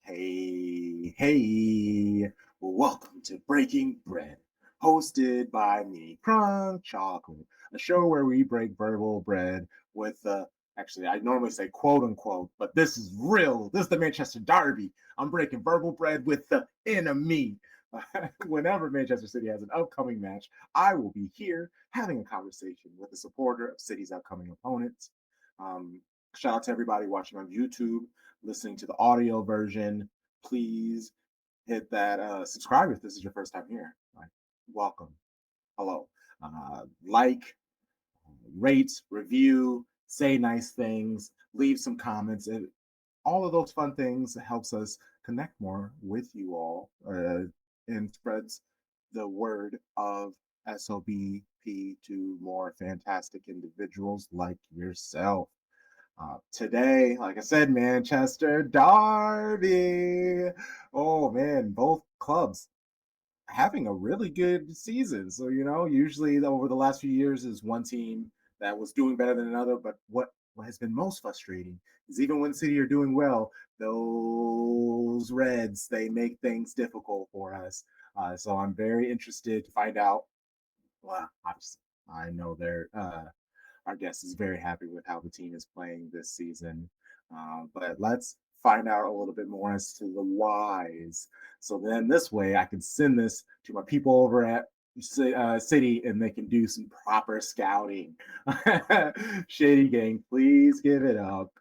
Hey, welcome to Breaking Bread, hosted by me, CrunkChocolate, a show where we break verbal bread with actually, I normally say quote unquote, but this is real. This is the Manchester Derby. I'm breaking verbal bread with the enemy. Whenever Manchester City has an upcoming match, I will be here having a conversation with a supporter of City's upcoming opponents. Um, Shout out to everybody watching on YouTube, listening to the audio version. Please hit that subscribe if this is your first time here. Like, welcome. Hello. Like, rate, review, say nice things, leave some comments. All of those fun things helps us connect more with you all and spreads the word of SOBP to more fantastic individuals like yourself. Today, like I said, Manchester Derby. Oh man, both clubs having a really good season. So, usually over the last few years is one team that was doing better than another. But what has been most frustrating is even when City are doing well, those Reds, they make things difficult for us. So I'm very interested to find out. Well, obviously, I know our guest is very happy with how the team is playing this season. But let's find out a little bit more as to the whys. So then this way I can send this to my people over at City and they can do some proper scouting. Shady Gang, please give it up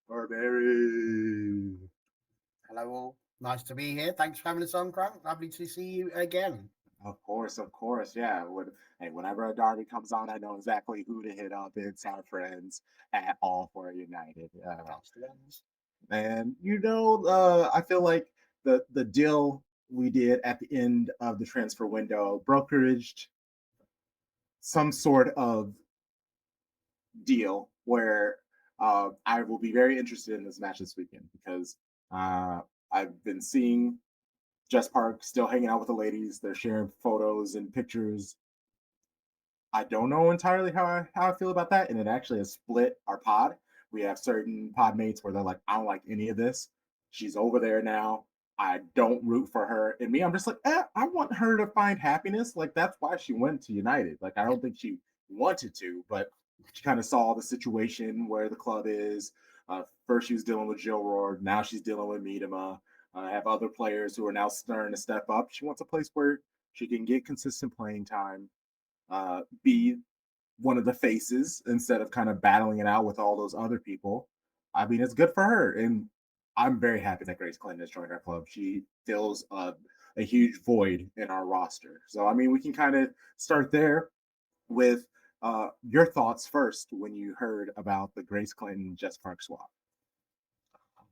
for Barry. Hello all. Nice to be here. Thanks for having us on, Crunk. Lovely to see you again. Of course, yeah. Whenever a derby comes on, I know exactly who to hit up. It's our friends at All for United. That's the ones. And I feel like the deal we did at the end of the transfer window brokeraged some sort of deal where I will be very interested in this match this weekend because uh, I've been seeing Jess Park still hanging out with the ladies. They're sharing photos and pictures. I don't know entirely how I feel about that, and it actually has split our pod. We have certain pod mates where they're like, I don't like any of this. She's over there now. I don't root for her. And me, I'm just like, I want her to find happiness. Like that's why she went to United. Like I don't think she wanted to, but she kind of saw the situation where the club is. First, she was dealing with Jill Roard. Now she's dealing with Miedema. I have other players who are now starting to step up. She wants a place where she can get consistent playing time, be one of the faces instead of kind of battling it out with all those other people. I mean, it's good for her. And I'm very happy that Grace Clinton has joined our club. She fills a huge void in our roster. So, I mean, we can kind of start there with your thoughts first when you heard about the Grace Clinton Jess Park swap.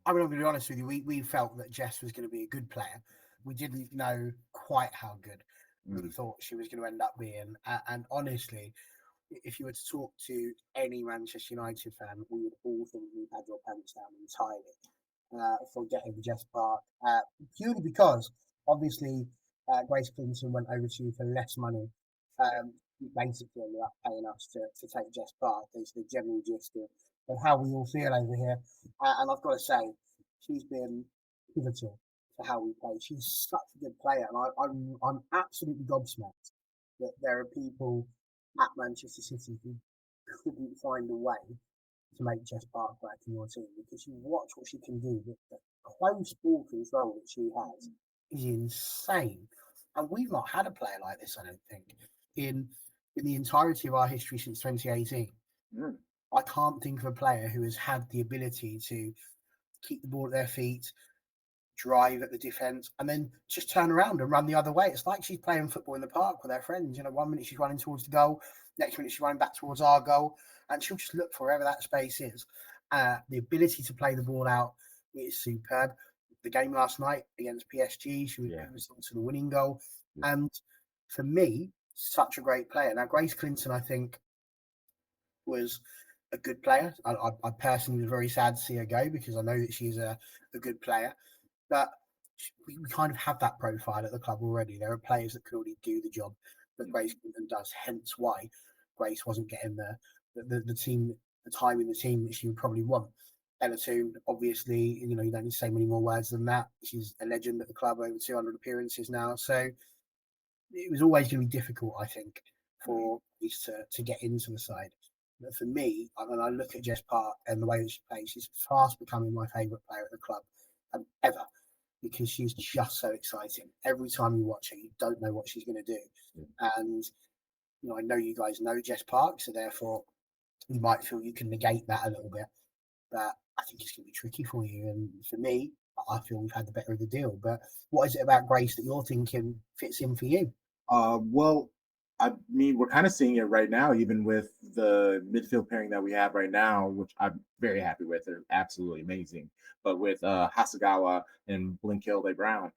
I'm going to be honest with you. We felt that Jess was going to be a good player. We didn't know quite how good we Mm. thought she was going to end up being. And honestly, if you were to talk to any Manchester United fan, we would all think we've had your pants down entirely for getting Jess Park. Purely because, obviously, Grace Clinton went over to you for less money. Basically ended up paying us to take Jess Park. Is the general gist of how we all feel over here. And I've got to say, she's been pivotal for how we play. She's such a good player, and I'm absolutely gobsmacked that there are people at Manchester City who couldn't find a way to make Jess Park back in your team because you watch what she can do. The close ball control that she has is insane. And we've not had a player like this, I don't think, in the entirety of our history since 2018. Mm. I can't think of a player who has had the ability to keep the ball at their feet, drive at the defence, and then just turn around and run the other way. It's like she's playing football in the park with her friends. 1 minute she's running towards the goal, next minute she's running back towards our goal, and she'll just look for wherever that space is. The ability to play the ball out is superb. The game last night against PSG, she was to the winning goal. Yeah. And for me, such a great player. Now, Grace Clinton, I think, was a good player. I personally was very sad to see her go because I know that she's a good player. But we kind of have that profile at the club already. There are players that could already do the job that Grace Clinton does. Hence why Grace wasn't getting the team, the time in the team that she would probably want. Ella Toon, obviously, you know, you don't need to say many more words than that. She's a legend at the club, over 200 appearances now. So it was always going to be difficult, I think, for Reece to get into the side. But for me, when I look at Jess Park and the way that she plays, she's fast becoming my favourite player at the club ever, because she's just so exciting. Every time you watch her, you don't know what she's going to do. And, you know, I know you guys know Jess Park, so therefore you might feel you can negate that a little bit. But I think it's going to be tricky for you. And for me, I feel we've had the better of the deal. But what is it about Grace that you're thinking fits in for you? Well, I mean, we're kind of seeing it right now, even with the midfield pairing that we have right now, which I'm very happy with. They're absolutely amazing. But with Hasagawa and Blinkilde Brown,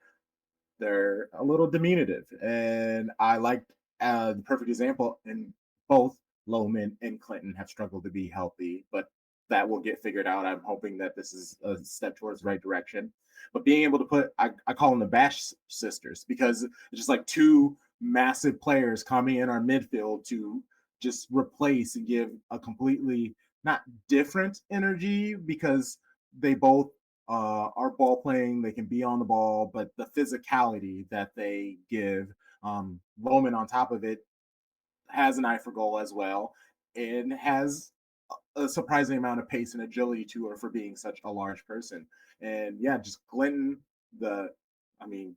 they're a little diminutive. And I like the perfect example in both Lohman and Clinton have struggled to be healthy, but that will get figured out. I'm hoping that this is a step towards the right direction. But being able to put, I call them the Bash sisters because it's just like two massive players coming in our midfield to just replace and give a completely not different energy because they both are ball playing. They can be on the ball, but the physicality that they give, Roman on top of it has an eye for goal as well, and has a surprising amount of pace and agility to her for being such a large person. And yeah, just Glenton, I mean,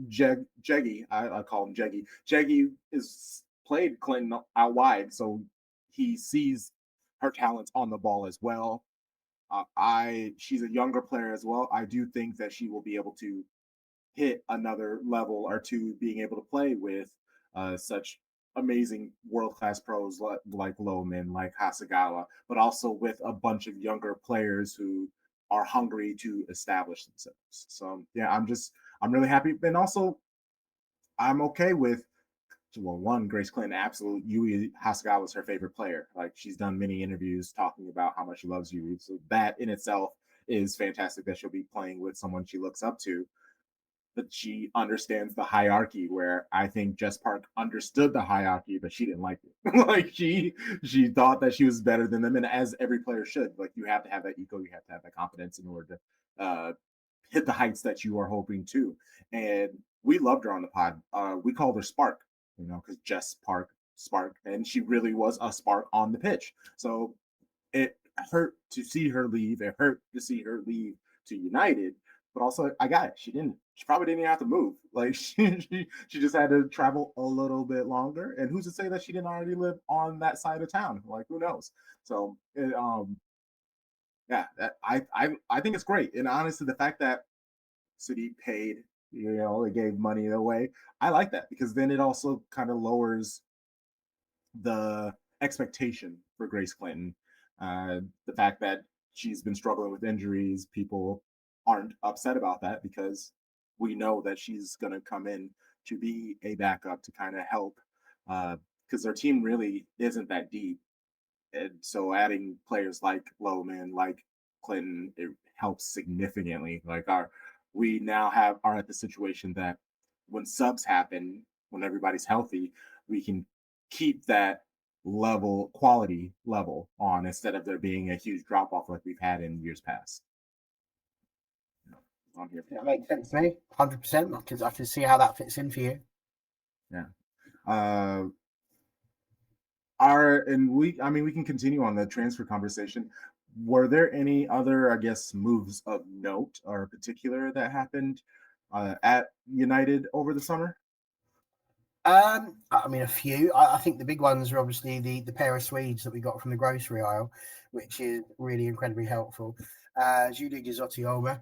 Jeggy, I call him Jeggy. Jeggy is played Clinton out wide, so he sees her talents on the ball as well. She's a younger player as well. I do think that she will be able to hit another level or two, being able to play with such amazing world class pros like Lohman, like Hasagawa, but also with a bunch of younger players who are hungry to establish themselves. So yeah, I'm really happy, and also I'm okay with, well, one, Grace Clinton, absolute Yui Hasegawa was her favorite player. Like she's done many interviews talking about how much she loves Yui. So that in itself is fantastic that she'll be playing with someone she looks up to. But she understands the hierarchy, where I think Jess Park understood the hierarchy, but she didn't like it. Like she thought that she was better than them, and as every player should. Like you have to have that ego, you have to have that confidence in order to hit the heights that you are hoping to. And we loved her on the pod. We called her Spark, you know, because Jess Park Spark, and she really was a spark on the pitch. So it hurt to see her leave. It hurt to see her leave to United, but also I got it. She didn't. She probably didn't even have to move. Like she just had to travel a little bit longer. And who's to say that she didn't already live on that side of town? Like who knows? So yeah, I think it's great. And honestly, the fact that City paid, you know, they gave money away, I like that because then it also kind of lowers the expectation for Grace Clinton. The fact that she's been struggling with injuries, people aren't upset about that because we know that she's going to come in to be a backup to kind of help because their team really isn't that deep. And so adding players like Lohman, like Clinton, it helps significantly. Like we now are at the situation that when subs happen, when everybody's healthy, we can keep that quality level on instead of there being a huge drop off like we've had in years past. I'm here. That makes sense to me, 100%. Because I can see how that fits in for you. Yeah. We can continue on the transfer conversation. Were there any other, I guess, moves of note or particular that happened at United over the summer? I mean, a few. I think the big ones are obviously the pair of Swedes that we got from the grocery aisle, which is really incredibly helpful. Julia Gizotti-Olma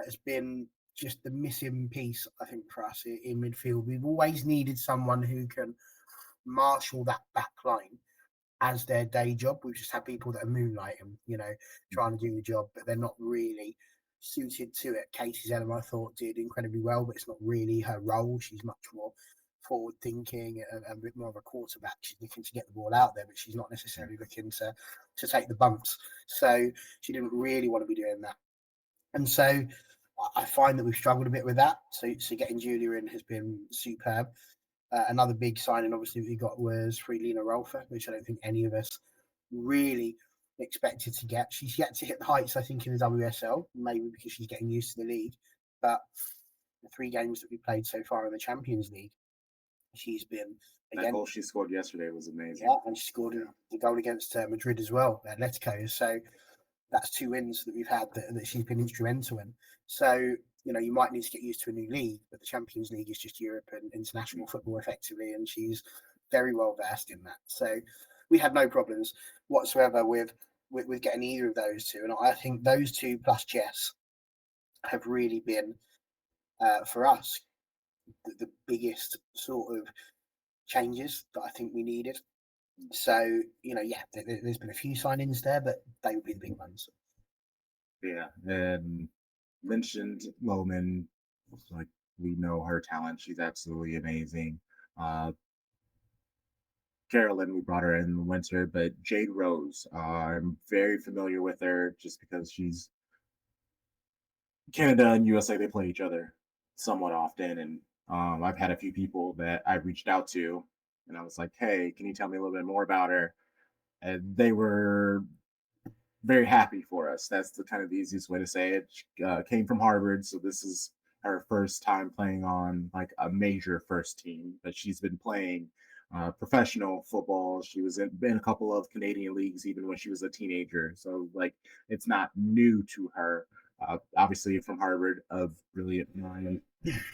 has been just the missing piece, I think, for us in midfield. We've always needed someone who can marshal that back line as their day job. We've just had people that are moonlighting, you know, trying to do the job, but they're not really suited to it. Katie Zellum, I thought, did incredibly well, but it's not really her role. She's much more forward thinking and a bit more of a quarterback. She's looking to get the ball out there, but she's not necessarily looking to take the bumps. So she didn't really want to be doing that. And so I find that we've struggled a bit with that. So getting Julia in has been superb. Another big signing, obviously, we got was Friedlina Rolfer, which I don't think any of us really expected to get. She's yet to hit the heights, I think, in the WSL, maybe because she's getting used to the league. But the 3 games that we played so far in the Champions League, she's been That again. goal she scored yesterday was amazing. Yeah, and she scored the goal against Madrid as well, Atletico. So that's 2 wins that we've had that she's been instrumental in. So, you might need to get used to a new league, but the Champions League is just Europe and international football effectively, and she's very well versed in that. So we had no problems whatsoever with getting either of those 2. And I think those 2 plus Jess have really been, for us, the biggest sort of changes that I think we needed. So, there's been a few signings there, but they would be the big ones. Yeah, and mentioned Loman, like we know her talent; she's absolutely amazing. Carolyn, we brought her in the winter, but Jade Rose, I'm very familiar with her just because she's Canada and USA. They play each other somewhat often, and I've had a few people that I reached out to, and I was like, "Hey, can you tell me a little bit more about her?" And they were very happy for us. That's the kind of the easiest way to say it. She came from Harvard, so this is her first time playing on like a major first team, but she's been playing professional football. She was in a couple of Canadian leagues even when she was a teenager, so like it's not new to her. Obviously, from Harvard, a brilliant mind.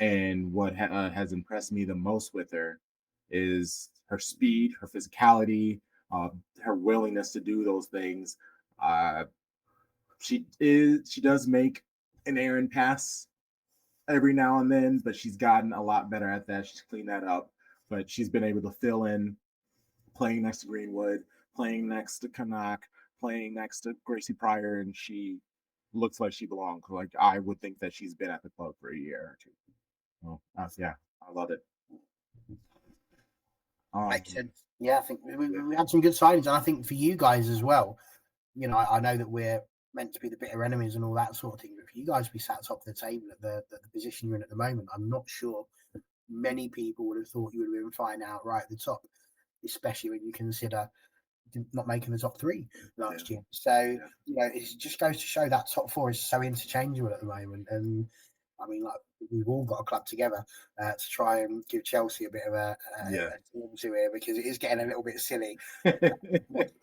And what has impressed me the most with her is her speed, her physicality, uh, her willingness to do those things. Uh, she does make an errant pass every now and then, but she's gotten a lot better at that. She's cleaned that up, but she's been able to fill in, playing next to Greenwood, playing next to Kanak, playing next to Gracie Pryor, and she looks like she belongs. Like I would think that she's been at the club for a year or 2. Well, yeah, I love it. Makes sense. Yeah, I think we had some good signings, and I think for you guys as well. I know that we're meant to be the bitter enemies and all that sort of thing, but for you guys to be sat top of the table at the position you're in at the moment, I'm not sure many people would have thought you would have been fine out right at the top, especially when you consider not making the top 3 last year. So, it just goes to show that top 4 is so interchangeable at the moment. And I mean, like, we've all got to club together to try and give Chelsea a bit of a team to here, because it is getting a little bit silly.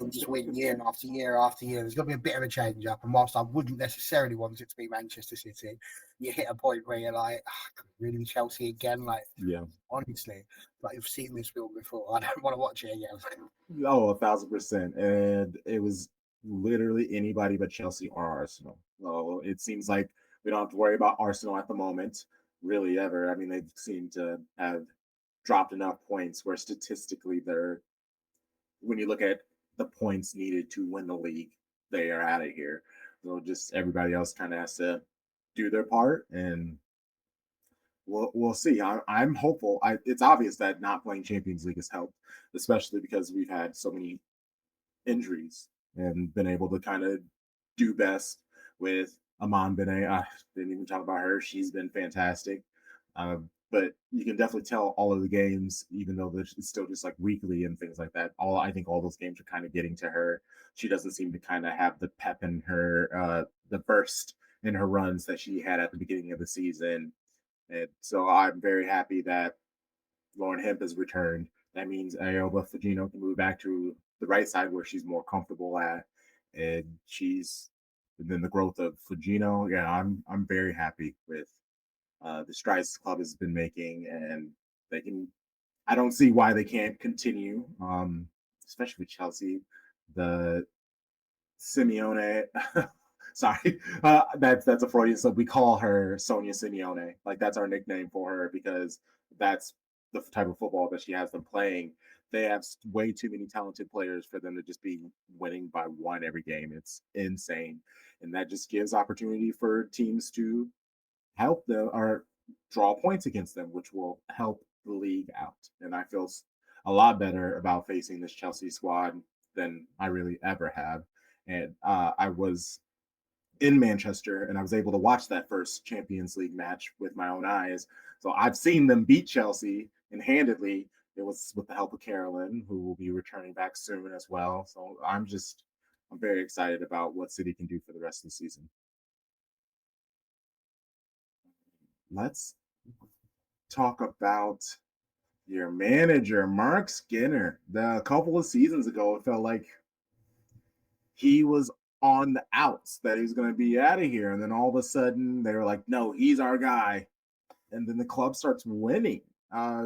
Just win year after year after year. There's got to be a bit of a change up. And whilst I wouldn't necessarily want it to be Manchester City, you hit a point where you're like, really Chelsea again? Like, honestly, like, I've seen this film before. I don't want to watch it again. Oh, 1,000%. And it was literally anybody but Chelsea or Arsenal. So it seems like we don't have to worry about Arsenal at the moment, really ever. I mean, they seem to have dropped enough points where statistically they're, when you look at the points needed to win the league, they are out of here. So just everybody else kind of has to do their part, and we'll see. I'm hopeful. It's obvious that not playing Champions League has helped, especially because we've had so many injuries and been able to kind of do best with Aman Bene. I didn't even talk about her. She's been fantastic. But you can definitely tell all of the games, even though it's still just like weekly and things like that. I think all those games are kind of getting to her. She doesn't seem to kind of have the pep in her, the burst in her runs that she had at the beginning of the season. And so I'm very happy that Lauren Hemp has returned. That means Ayoba Fujino can move back to the right side where she's more comfortable at, and then the growth of Fujino. Yeah, I'm very happy with the strides the club has been making, and they can. I don't see why they can't continue, especially with Chelsea. The Simeone. Sorry, that's a Freudian. So we call her Sonia Simeone. Like that's our nickname for her because that's the type of football that she has them playing. They have way too many talented players for them to just be winning by 1 every game. It's insane, and that just gives opportunity for teams to help them or draw points against them, which will help the league out. And I feel a lot better about facing this Chelsea squad than I really ever have. And I was in Manchester and I was able to watch that first Champions League match with my own eyes. So I've seen them beat Chelsea and handedly. It was with the help of Carolyn, who will be returning back soon as well. So I'm very excited about what City can do for the rest of the season. Let's talk about your manager, Mark Skinner. A couple of seasons ago, it felt like he was on the outs, that he was going to be out of here. And then all of a sudden, they were like, no, he's our guy. And then the club starts winning.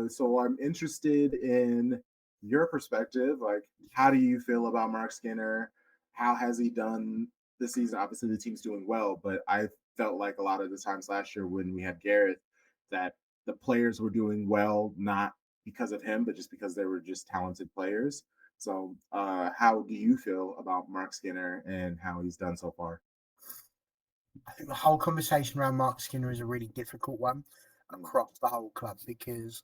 So I'm interested in your perspective. Like, how do you feel about Mark Skinner? How has he done this season? Obviously, the team's doing well, but I felt like a lot of the times last year when we had Gareth, that the players were doing well, not because of him, but just because they were just talented players. So, how do you feel about Mark Skinner and how he's done so far? I think the whole conversation around Mark Skinner is a really difficult one Mm, across the whole club because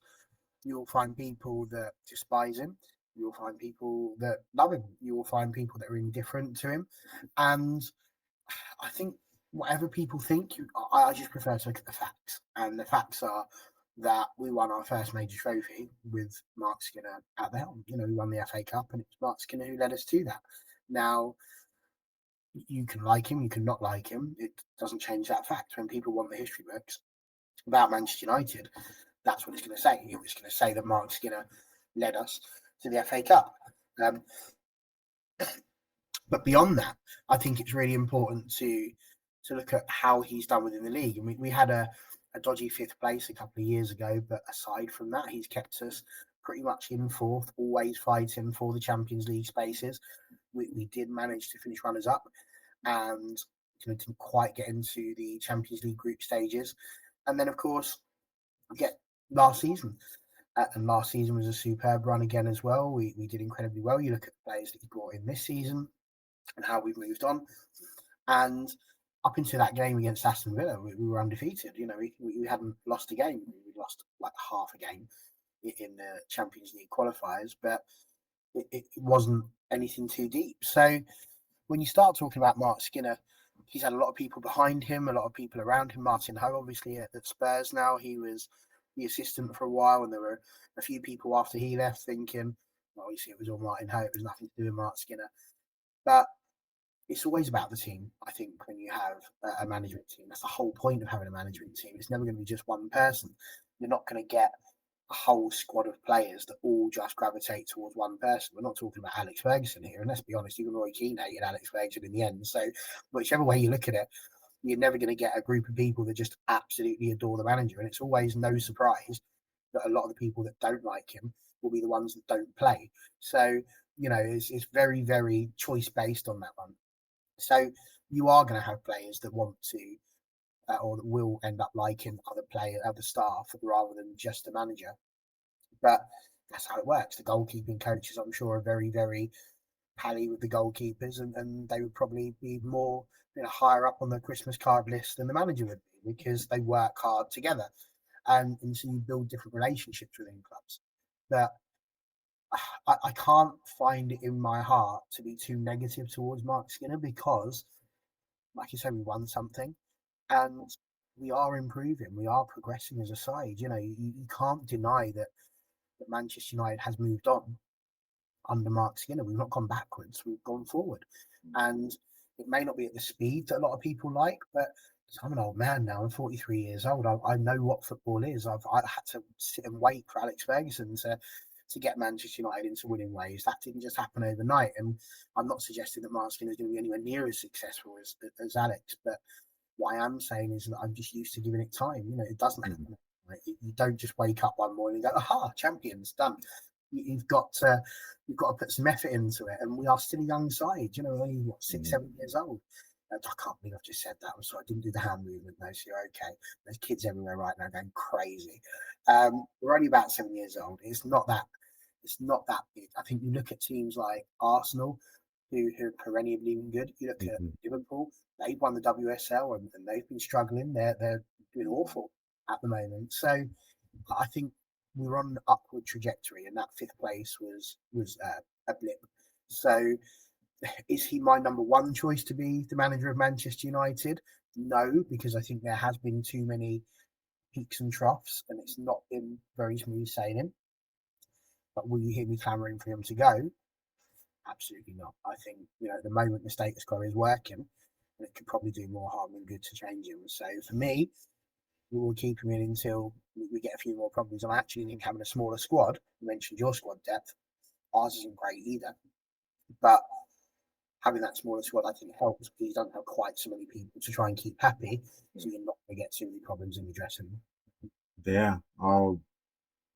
you'll find people that despise him, you'll find people that love him, you will find people that are indifferent to him. And I think whatever people think, I just prefer to look at the facts. And the facts are that we won our first major trophy with Mark Skinner at the helm. You know, we won the FA Cup, and it's Mark Skinner who led us to that. Now, you can like him, you can not like him. It doesn't change that fact. When people want the history books about Manchester United, that's what it's going to say. It's going to say that Mark Skinner led us to the FA Cup. Um, but beyond that, I think it's really important to look at how he's done within the league. And we had a dodgy fifth place a couple of years ago, but aside from that, he's kept us pretty much in fourth, always fighting for the Champions League spaces. We did manage to finish runners up and didn't quite get into the Champions League group stages. And then, of course, we get last season. And last season was a superb run again as well. We did incredibly well. You look at the players that he brought in this season and how we've moved on. And up into that game against Aston Villa, we were undefeated. You know, we hadn't lost a game. We lost like half a game in the Champions League qualifiers, but it wasn't anything too deep. So when you start talking about Mark Skinner, he's had a lot of people behind him, a lot of people around him. Martin Ho, obviously, at Spurs now, he was the assistant for a while, and there were a few people after he left thinking, well, obviously, it was all Martin Ho, it was nothing to do with Mark Skinner. But it's always about the team, I think, when you have a management team. That's the whole point of having a management team. It's never going to be just one person. You're not going to get a whole squad of players that all just gravitate towards one person. We're not talking about Alex Ferguson here. And let's be honest, even Roy Keane hated Alex Ferguson in the end. So whichever way you look at it, you're never going to get a group of people that just absolutely adore the manager. And it's always no surprise that a lot of the people that don't like him will be the ones that don't play. So, you know, it's very, very choice based on that one. So you are going to have players that want to or that will end up liking other staff rather than just the manager. But that's how it works. The goalkeeping coaches, I'm sure, are very, very pally with the goalkeepers, and they would probably be more higher up on the Christmas card list than the manager would be because they work hard together, and so you build different relationships within clubs. But I can't find it in my heart to be too negative towards Mark Skinner because, like you said, we won something and we are improving. We are progressing as a side. You know, you can't deny that Manchester United has moved on under Mark Skinner. We've not gone backwards. We've gone forward. And it may not be at the speed that a lot of people like, but I'm an old man now. I'm 43 years old. I know what football is. I had to sit and wait for Alex Ferguson to get Manchester United into winning ways. That didn't just happen overnight. And I'm not suggesting that Mark Skinner is going to be anywhere near as successful as Alex, but what I am saying is that I'm just used to giving it time. You know, it doesn't happen. Right? You don't just wake up one morning and go, "Aha, champions, done." You've got to put some effort into it, and we are still a young side. You know, only what 6, 7 years old. I can't believe I've just said that. I'm sorry, I didn't do the hand movement. No, so you're okay. There's kids everywhere right now going crazy. We're only about 7 years old. It's not that. It's not that big. I think you look at teams like Arsenal, who are perennially been good. You look at Mm-hmm. Liverpool; they've won the WSL and they've been struggling. They're doing awful at the moment. So I think we were on an upward trajectory, and that fifth place was a blip. So is he my number one choice to be the manager of Manchester United? No, because I think there has been too many peaks and troughs, and it's not been very smooth sailing. But will you hear me clamouring for him to go? Absolutely not. I think, at the moment the status quo is working, and it could probably do more harm than good to change him. So for me, we will keep him in until we get a few more problems. I actually think having a smaller squad, you mentioned your squad depth, ours isn't great either, but having that smaller squad I think helps because you don't have quite so many people to try and keep happy, so you're not going to get too many problems in the dressing room. Yeah.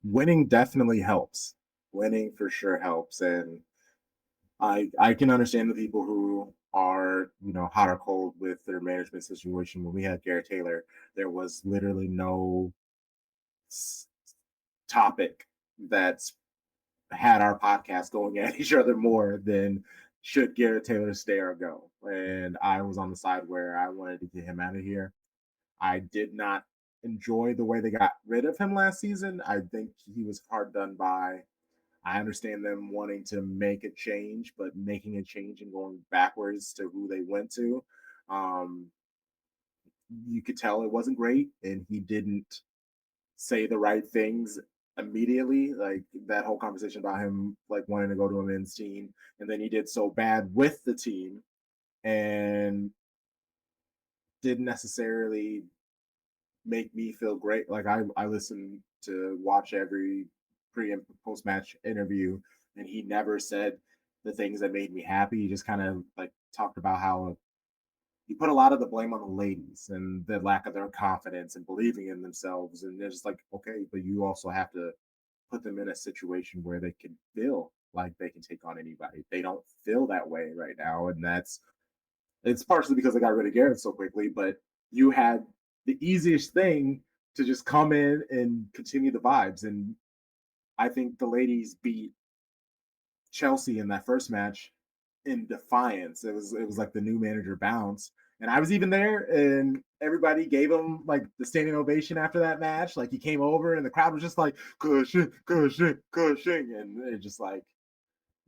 Winning definitely helps. Winning for sure helps. And I can understand the people who are, hot or cold with their management situation. When we had Garrett Taylor, there was literally no topic that's had our podcast going at each other more than should Garrett Taylor stay or go. And I was on the side where I wanted to get him out of here. I did not enjoy the way they got rid of him last season. I think he was hard done by. I understand them wanting to make a change, but making a change and going backwards to who they went to, um, you could tell it wasn't great, and he didn't say the right things immediately. Like that whole conversation about him like wanting to go to a men's team, and then he did so bad with the team and didn't necessarily make me feel great. Like I listen to watch every pre and post match interview, and he never said the things that made me happy. He just kind of like talked about how he put a lot of the blame on the ladies and the lack of their confidence and believing in themselves. And they're just like, okay, but you also have to put them in a situation where they can feel like they can take on anybody. They don't feel that way right now, and it's partially because they got rid of Garrett so quickly, but you had the easiest thing to just come in and continue the vibes. And I think the ladies beat Chelsea in that first match in defiance. It was like the new manager bounce. And I was even there, and everybody gave him like the standing ovation after that match. Like he came over, and the crowd was just like cushing, cushing, cushing, and it just like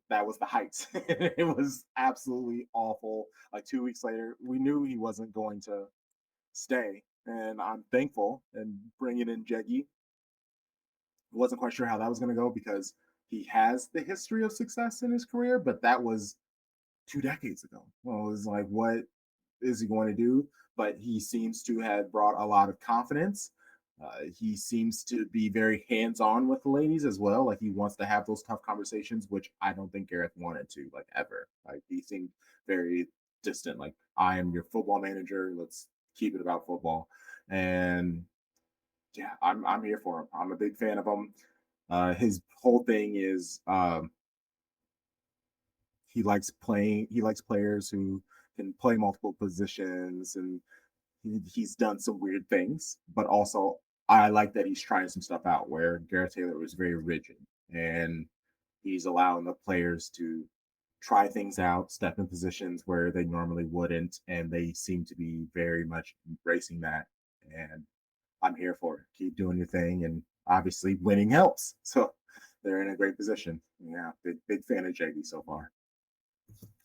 that was the heights. It was absolutely awful. Like 2 weeks later, we knew he wasn't going to stay, and I'm thankful. And bringing in Jeggy, wasn't quite sure how that was going to go because he has the history of success in his career, but that was 2 decades ago. Well, it was like, what is he going to do? But he seems to have brought a lot of confidence. He seems to be very hands-on with the ladies as well. Like he wants to have those tough conversations, which I don't think Gareth wanted to, like ever. Like he seemed very distant. Like I am your football manager. Let's keep it about football. And yeah, I'm here for him. I'm a big fan of him. His whole thing is he likes playing. He likes players who can play multiple positions, and he's done some weird things. But also, I like that he's trying some stuff out. Where Gareth Taylor was very rigid, and he's allowing the players to try things out, step in positions where they normally wouldn't, and they seem to be very much embracing that. And I'm here for it. Keep doing your thing, and obviously, winning helps. So they're in a great position. Yeah, big fan of JD so far.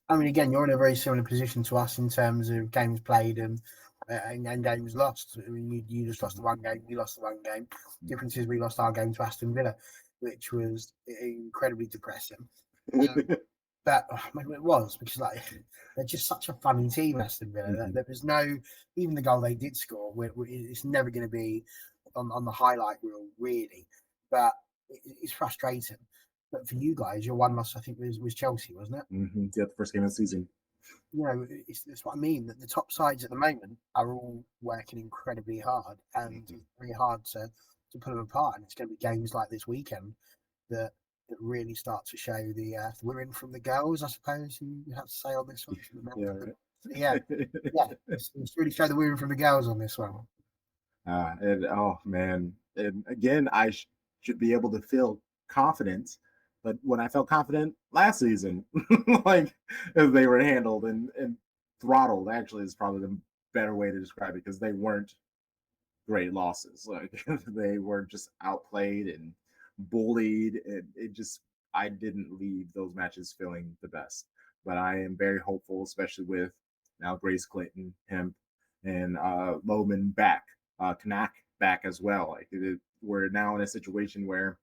I mean, again, you're in a very similar position to us in terms of games played and games lost. I mean, you just lost the one game, we lost the one game. Difference is we lost our game to Aston Villa, which was incredibly depressing. But maybe it was because like they're just such a funny team, Aston Villa. Mhm. There was no even the goal they did score. It's never going to be on the highlight reel, really. But it's frustrating. But for you guys, your one loss I think was Chelsea, wasn't it? Yeah, the first game of the season. It's what I mean. That the top sides at the moment are all working incredibly hard, and Mhm. it's very hard to put them apart. And it's going to be games like this weekend that really start to show the women from the girls, I suppose you have to say on this one. Yeah, right. Yeah, yeah. It's really show the women from the girls on this one. And oh man, and again, should be able to feel confident. But when I felt confident last season, like as they were handled and throttled, actually is probably the better way to describe it because they weren't great losses. Like they were just outplayed and bullied, and it just I didn't leave those matches feeling the best. But I am very hopeful, especially with now Grace Clinton, him, and Loman back, Kanak back as well. Like we're now in a situation where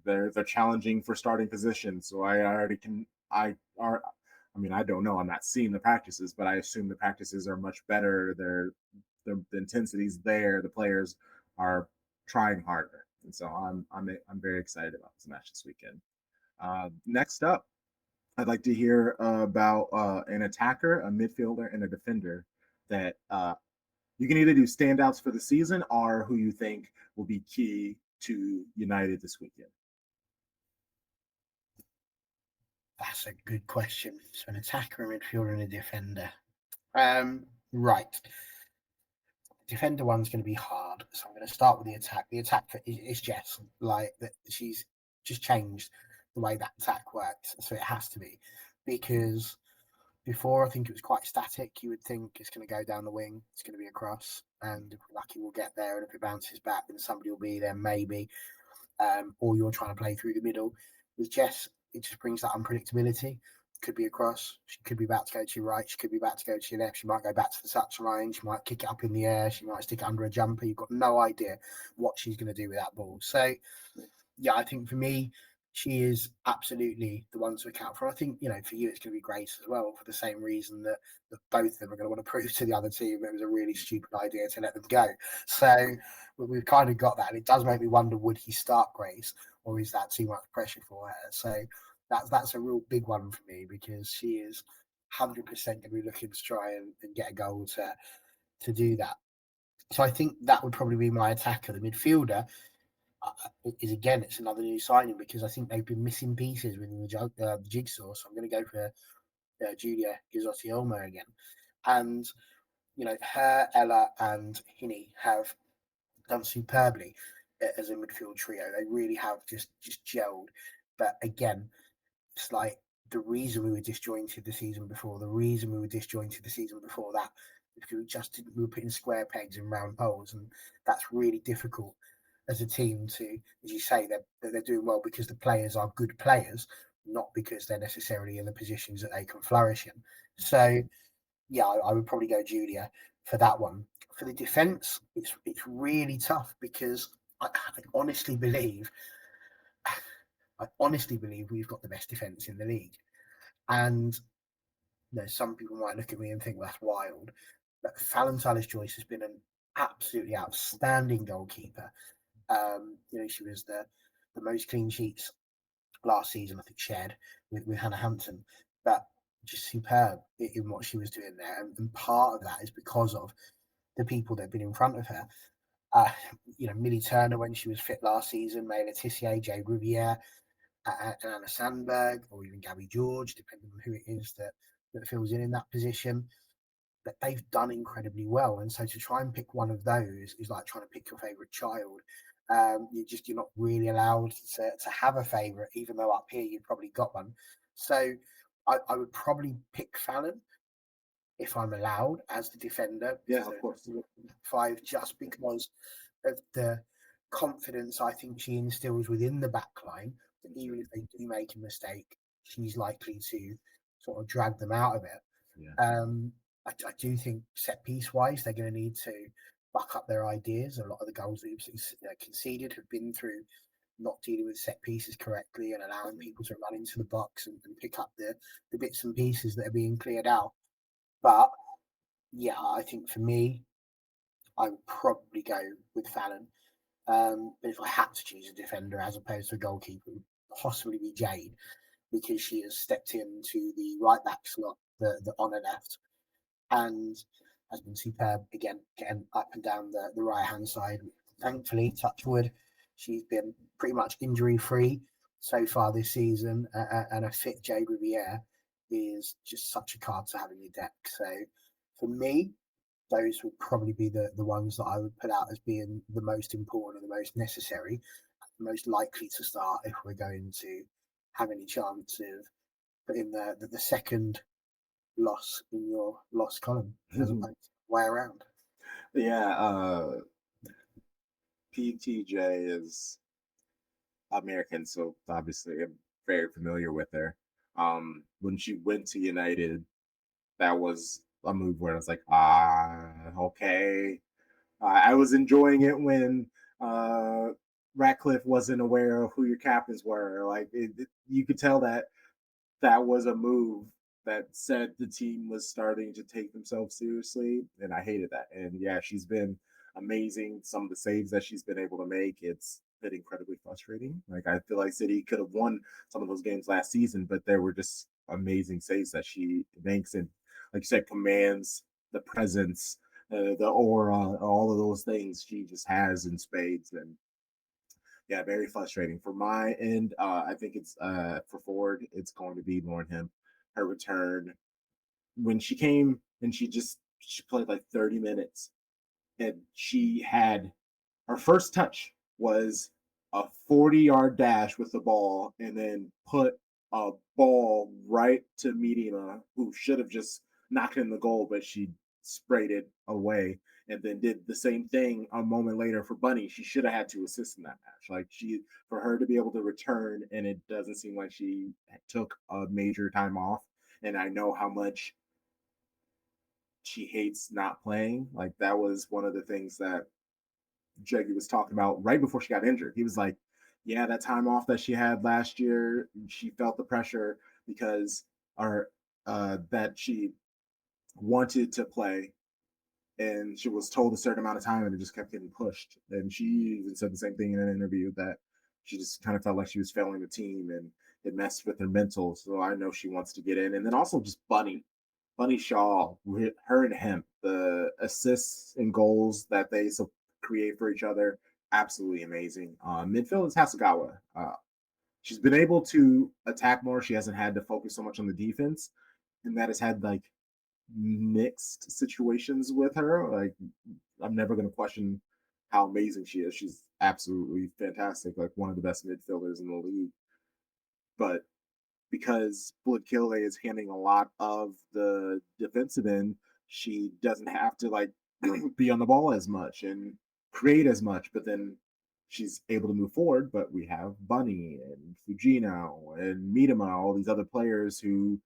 they're challenging for starting positions. So I already can I are. I mean, I don't know. I'm not seeing the practices, but I assume the practices are much better. The intensity's there. The players are trying harder, and so I'm very excited about this match this weekend. Next up, I'd like to hear about an attacker, a midfielder, and a defender that you can either do standouts for the season or who you think will be key to United this weekend. That's a good question. So an attacker, a midfielder, and a defender. Right. Defender one's going to be hard, so I'm going to start with the attack. The attack is Jess, like that. She's just changed the way that attack works, so it has to be because before I think it was quite static. You would think it's going to go down the wing, it's going to be a cross, and if we're lucky, we'll get there. And if it bounces back, then somebody will be there, maybe. Or you're trying to play through the middle. With Jess, it just brings that unpredictability. Could be a cross. She could be about to go to your right. She could be about to go to your left. She might go back to the touchline. She might kick it up in the air. She might stick it under a jumper. You've got no idea what she's going to do with that ball. So, yeah, I think for me, she is absolutely the one to account for. I think, for you, it's going to be Grace as well for the same reason that both of them are going to want to prove to the other team it was a really stupid idea to let them go. So we've kind of got that. And it does make me wonder, would he start Grace or is that too much pressure for her? So that's a real big one for me because she is 100% going to be looking to try and get a goal to do that. So I think that would probably be my attacker. The midfielder is again, it's another new signing because I think they've been missing pieces within the jigsaw. So I'm going to go for Julia Gizzotti Olmo again. And, her, Ella, and Hinny have done superbly as a midfield trio. They really have just gelled. But again, it's like the reason we were disjointed the season before, that, because we were putting square pegs in round holes, and that's really difficult as a team to, as you say, they're doing well because the players are good players, not because they're necessarily in the positions that they can flourish in. So, yeah, I would probably go Julia for that one. For the defence, it's really tough because I honestly believe we've got the best defence in the league. And some people might look at me and think, well, that's wild. But Fallon Tallis-Joyce has been an absolutely outstanding goalkeeper. She was the most clean sheets last season, I think, shared with Hannah Hampton. But just superb in what she was doing there. And part of that is because of the people that have been in front of her. Millie Turner, when she was fit last season, May Letitia, Jade Riviere, and Anna Sandberg, or even Gabby George, depending on who it is that fills in that position. But they've done incredibly well, and so to try and pick one of those is like trying to pick your favorite child. You're not really allowed to have a favorite, even though up here you've probably got one. So I would probably pick Fallon if I'm allowed as the defender. Yeah, of course. 5, just because of the confidence I think she instills within the back line, that even if they do make a mistake, she's likely to sort of drag them out of it. Yeah. I do think set piece wise, they're going to need to buck up their ideas. A lot of the goals that you've conceded have been through not dealing with set pieces correctly and allowing people to run into the box and pick up the bits and pieces that are being cleared out. But yeah, I think for me, I would probably go with Fallon. But if I had to choose a defender as opposed to a goalkeeper, it would possibly be Jade, because she has stepped into the right back slot, the on her left, and has been superb again, getting up and down the right hand side. Thankfully, touch wood, she's been pretty much injury free so far this season, and a fit Jade Riviere is just such a card to have in your deck. So for me, those would probably be the ones that I would put out as being the most important and the most necessary, the most likely to start if we're going to have any chance of putting the second loss in your loss column as opposed to the way around. Yeah, PTJ is American, so obviously I'm very familiar with her. When she went to United, that was a move where I was like, okay. I was enjoying it when Ratcliffe wasn't aware of who your captains were. Like you could tell that that was a move that said the team was starting to take themselves seriously, and I hated that. And yeah, she's been amazing. Some of the saves that she's been able to make, it's been incredibly frustrating. Like I feel like City could have won some of those games last season, but there were just amazing saves that she makes, and like you said, commands the presence, the aura, all of those things she just has in spades. And yeah, very frustrating. For my end, I think it's for Ford, it's going to be Lauren Hemp. Her return when she came and she played like 30 minutes and she had her first touch was a 40-yard dash with the ball and then put a ball right to Medina, who should have just knocked in the goal, but she sprayed it away. And then did the same thing a moment later for Bunny. She should have had 2 assists in that match. Like for her to be able to return, and it doesn't seem like she took a major time off. And I know how much she hates not playing. Like that was one of the things that Jeggy was talking about right before she got injured. He was like, "Yeah, that time off that she had last year, she felt the pressure because, or that she wanted to play, and she was told a certain amount of time, and it just kept getting pushed." And she even said the same thing in an interview that she just kind of felt like she was failing the team, and it messed with her mental. So I know she wants to get in, and then also just Bunny Shaw, her and him, the assists and goals that they so create for each other, absolutely amazing. Midfield is Hasagawa. She's been able to attack more. She hasn't had to focus so much on the defense, and that has had like mixed situations with her. Like I'm never going to question how amazing she is. She's absolutely fantastic, like one of the best midfielders in the league. But because Bullet is handling a lot of the defensive end, she doesn't have to like be on the ball as much and create as much. But then she's able to move forward. But we have Bunny and Fujino and Midama, all these other players who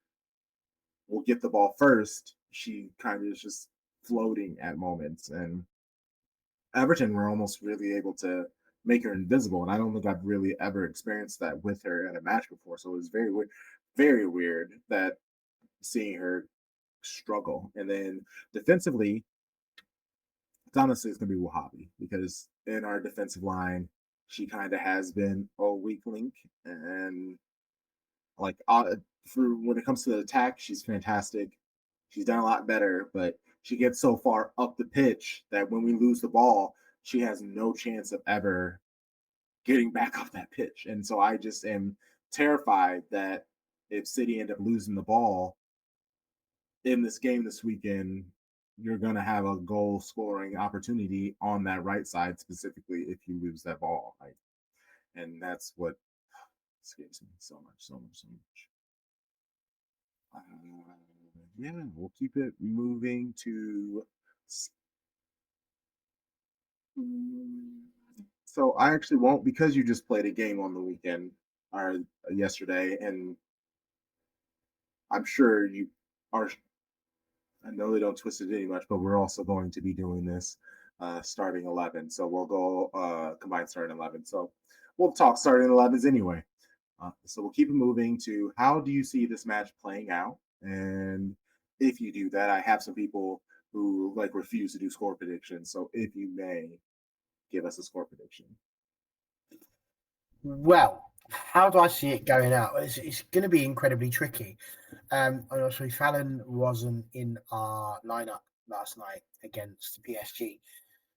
will get the ball first. She kind of is just floating at moments. And Everton were almost really able to make her invisible. And I don't think I've really ever experienced that with her at a match before. So it was very weird that seeing her struggle. And then defensively, honestly, it's going to be Wahhabi because in our defensive line, she kind of has been a weak link. And like for when it comes to the attack, she's fantastic. She's done a lot better, but she gets so far up the pitch that when we lose the ball, she has no chance of ever getting back off that pitch. And so I just am terrified that if City end up losing the ball in this game this weekend, you're going to have a goal scoring opportunity on that right side, specifically if you lose that ball. Like, and that's what scares me so much, so much, so much. Yeah, we'll keep it moving to. So I actually won't because you just played a game on the weekend or yesterday, and I'm sure you are. I know they don't twist it any much, but we're also going to be doing this starting 11. So we'll go combine starting 11. So we'll talk starting 11s anyway. So we'll keep it moving to how do you see this match playing out? And if you do that, I have some people who like refuse to do score predictions. So if you may give us a score prediction. Well, how do I see it going out? It's going to be incredibly tricky. Honestly, Fallon wasn't in our lineup last night against PSG.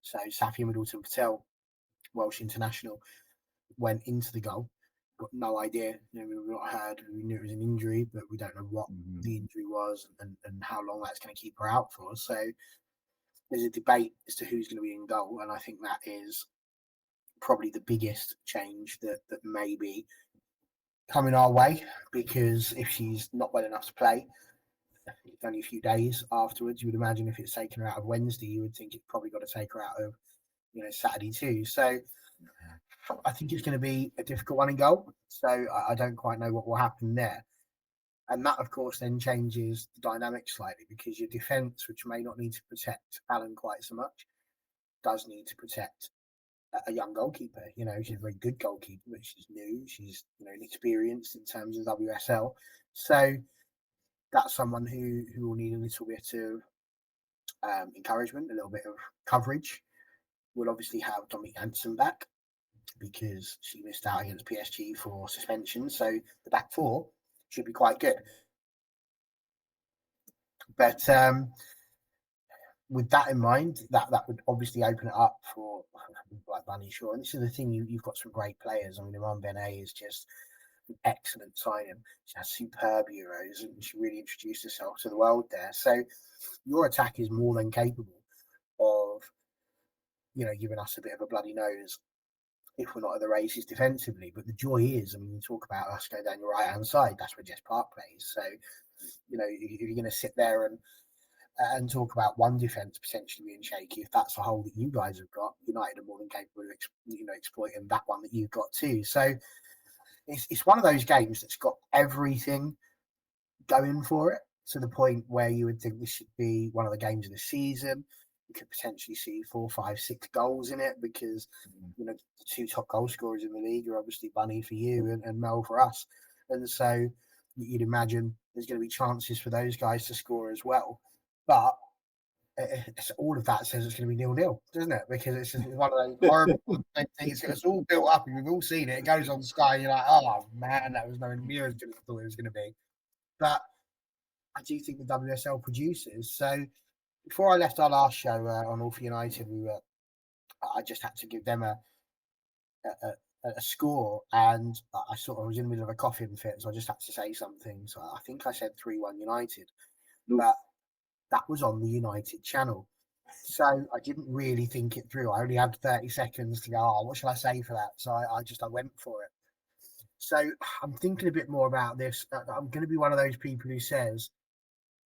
So Safia Middleton Patel, Welsh international, went into the goal. Got no idea. We've not heard. We knew it was an injury, but we don't know what the injury was and how long that's going to keep her out for. So there's a debate as to who's going to be in goal, and I think that is probably the biggest change that may be coming our way, because if she's not well enough to play, it's only a few days afterwards. You would imagine if it's taken her out of Wednesday, you would think it's probably got to take her out of Saturday too. So I think it's going to be a difficult one in goal. So I don't quite know what will happen there. And that, of course, then changes the dynamic slightly, because your defence, which may not need to protect Alan quite so much, does need to protect a young goalkeeper. She's a very good goalkeeper, but she's new. She's inexperienced in terms of WSL. So that's someone who will need a little bit of encouragement, a little bit of coverage. We'll obviously have Dominic Anderson back because she missed out against PSG for suspension. So the back four should be quite good. But with that in mind, that would obviously open it up for like Bunny Shaw. And this is the thing, you've got some great players. I mean, Iman Benet is just an excellent signing. She has superb Euros and she really introduced herself to the world there. So your attack is more than capable of, giving us a bit of a bloody nose if we're not at the races defensively. But the joy is, I mean, you talk about us going down your right-hand side, that's where Jess Park plays. So, if you're going to sit there and talk about one defence potentially being shaky, if that's a hole that you guys have got, United are more than capable of exploiting that one that you've got too. So it's one of those games that's got everything going for it, to the point where you would think this should be one of the games of the season. You could potentially see 4, 5, 6 goals in it because the two top goal scorers in the league are obviously Bunny for you and Mel for us, and so you'd imagine there's going to be chances for those guys to score as well. But all of that says it's going to be 0-0, doesn't it? Because it's just one of those horrible things. It's all built up, and we've all seen it. It goes on Sky, and you're like, oh man, that was nowhere near as good as I thought it was going to be. But I do think the WSL produces. So before I left our last show on All for United, I just had to give them a score, and I was in the middle of a coughing fit, so I just had to say something. So I think I said 3-1 United, but that was on the United channel. So I didn't really think it through. I only had 30 seconds to go, what shall I say for that? So I went for it. So I'm thinking a bit more about this. I'm going to be one of those people who says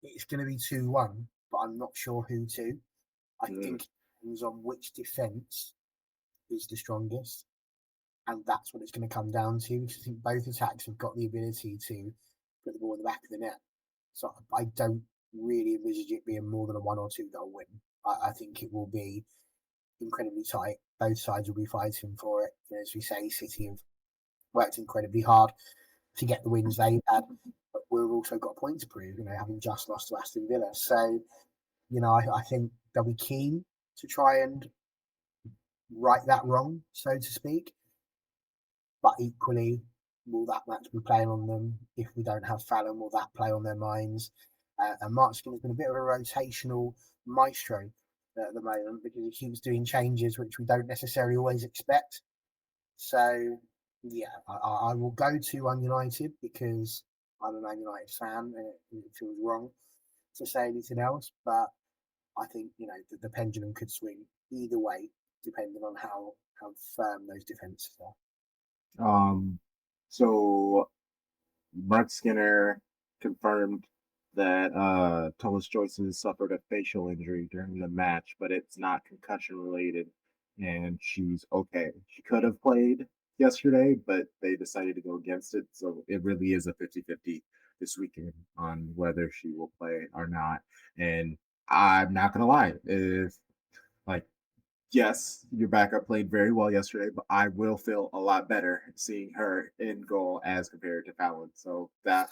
it's going to be 2-1, but I'm not sure who to. I think it depends on which defence is the strongest. And that's what it's going to come down to, because I think both attacks have got the ability to put the ball in the back of the net. So I don't really envisage it being more than a 1 or 2 goal win. I think it will be incredibly tight. Both sides will be fighting for it. As we say, City have worked incredibly hard to get the wins they've had, but we've also got a point to prove, having just lost to Aston Villa. So, I think they'll be keen to try and right that wrong, so to speak. But equally, will that match be playing on them? If we don't have Fallon, will that play on their minds? And Mark Skinner has been a bit of a rotational maestro at the moment, because he keeps doing changes which we don't necessarily always expect. So, yeah, I will go to Man United because I'm a Man United fan, and it feels wrong to say anything else. But I think the pendulum could swing either way, depending on how firm those defences are. So Mark Skinner confirmed that Thomas Joyce suffered a facial injury during the match, but it's not concussion related, and she's okay. She could have played yesterday, but they decided to go against it. So it really is a 50-50 this weekend on whether she will play or not. And I'm not going to lie, if like, yes, your backup played very well yesterday, but I will feel a lot better seeing her in goal as compared to Fallon. So that,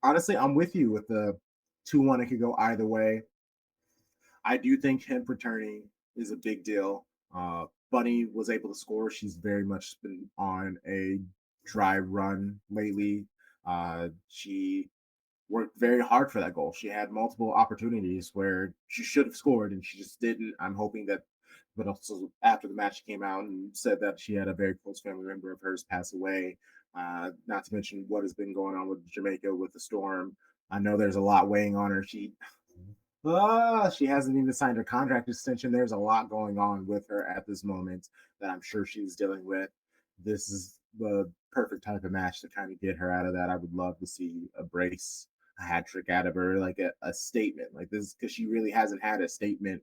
honestly, I'm with you with the 2-1. It could go either way. I do think him returning is a big deal. Bunny was able to score. She's very much been on a dry run lately. She worked very hard for that goal. She had multiple opportunities where she should have scored and she just didn't. I'm hoping that, but also after the match, she came out and said that she had a very close family member of hers pass away. Not to mention what has been going on with Jamaica with the storm. I know there's a lot weighing on her. She hasn't even signed her contract extension. There's a lot going on with her at this moment that I'm sure she's dealing with. This is the perfect type of match to kind of get her out of that. I would love to see a brace, a hat trick out of her, like a statement like this, because she really hasn't had a statement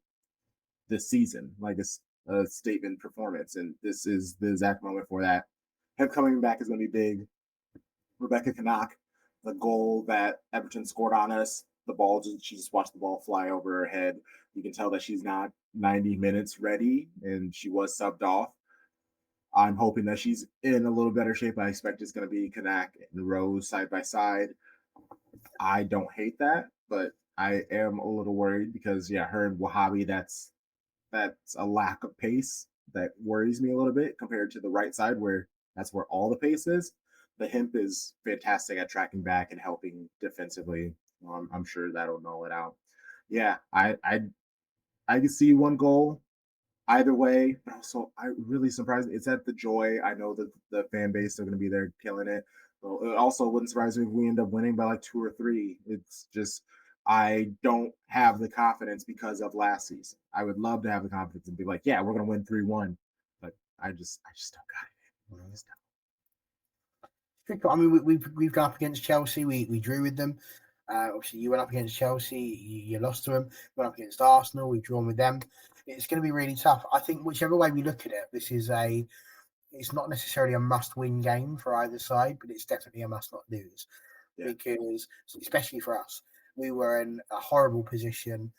this season, like a statement performance. And this is the exact moment for that. Him coming back is going to be big. Rebecca Canuck, the goal that Everton scored on us, she just watched the ball fly over her head. You can tell that she's not 90 minutes ready, and she was subbed off. I'm hoping that she's in a little better shape. I expect it's going to be Kanak and Rose side by side. I don't hate that, but I am a little worried because yeah, her and Wahhabi, that's a lack of pace that worries me a little bit compared to the right side where that's where all the pace is. The hemp is fantastic at tracking back and helping defensively. I'm sure that'll null it out. Yeah, I can see one goal either way, but also I really surprised. It's at the Joy. I know that the fan base are going to be there killing it. So it also wouldn't surprise me if we end up winning by like 2 or 3. It's just I don't have the confidence because of last season. I would love to have the confidence and be like, yeah, we're going to win 3-1, but I just don't got it. Mhm. I mean, we've gone up against Chelsea. We drew with them. Obviously, you went up against Chelsea. You lost to them. Went up against Arsenal. We've drawn with them. It's going to be really tough. I think whichever way we look at it, it's not necessarily a must-win game for either side, but it's definitely a must-not-lose. Yeah. Because, especially for us, we were in a horrible position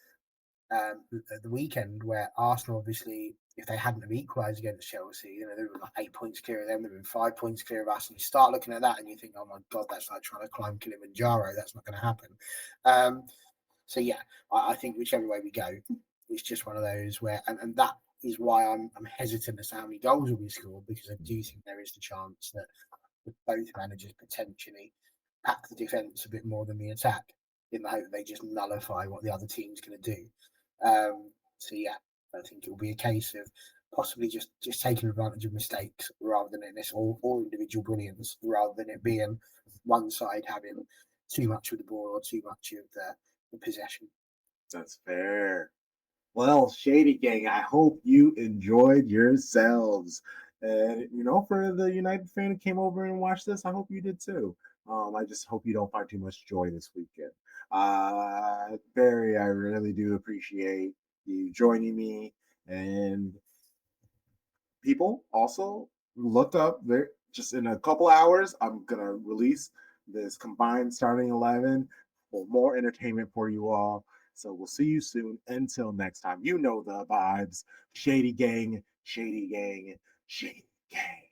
at the weekend where Arsenal, obviously, if they hadn't have equalised against Chelsea, they were like 8 points clear of them, they were 5 points clear of us. And you start looking at that and you think, oh my God, that's like trying to climb Kilimanjaro. That's not going to happen. So, yeah, I think whichever way we go, it's just one of those where, and that is why I'm hesitant as to how many goals will be scored, because I do think there is the chance that both managers potentially pack the defence a bit more than the attack in the hope that they just nullify what the other team's going to do. So yeah, I think it will be a case of possibly just taking advantage of mistakes rather than this or individual brilliance, rather than it being one side having too much of the ball or too much of the possession. That's fair. Well, Shady Gang, I hope you enjoyed yourselves. And, for the United fan who came over and watched this, I hope you did too. I just hope you don't find too much joy this weekend. Barry, I really do appreciate you joining me. And people also look up there just in a couple hours. I'm going to release this combined starting 11 for more entertainment for you all. So we'll see you soon. Until next time, you know the vibes. Shady gang, shady gang, shady gang.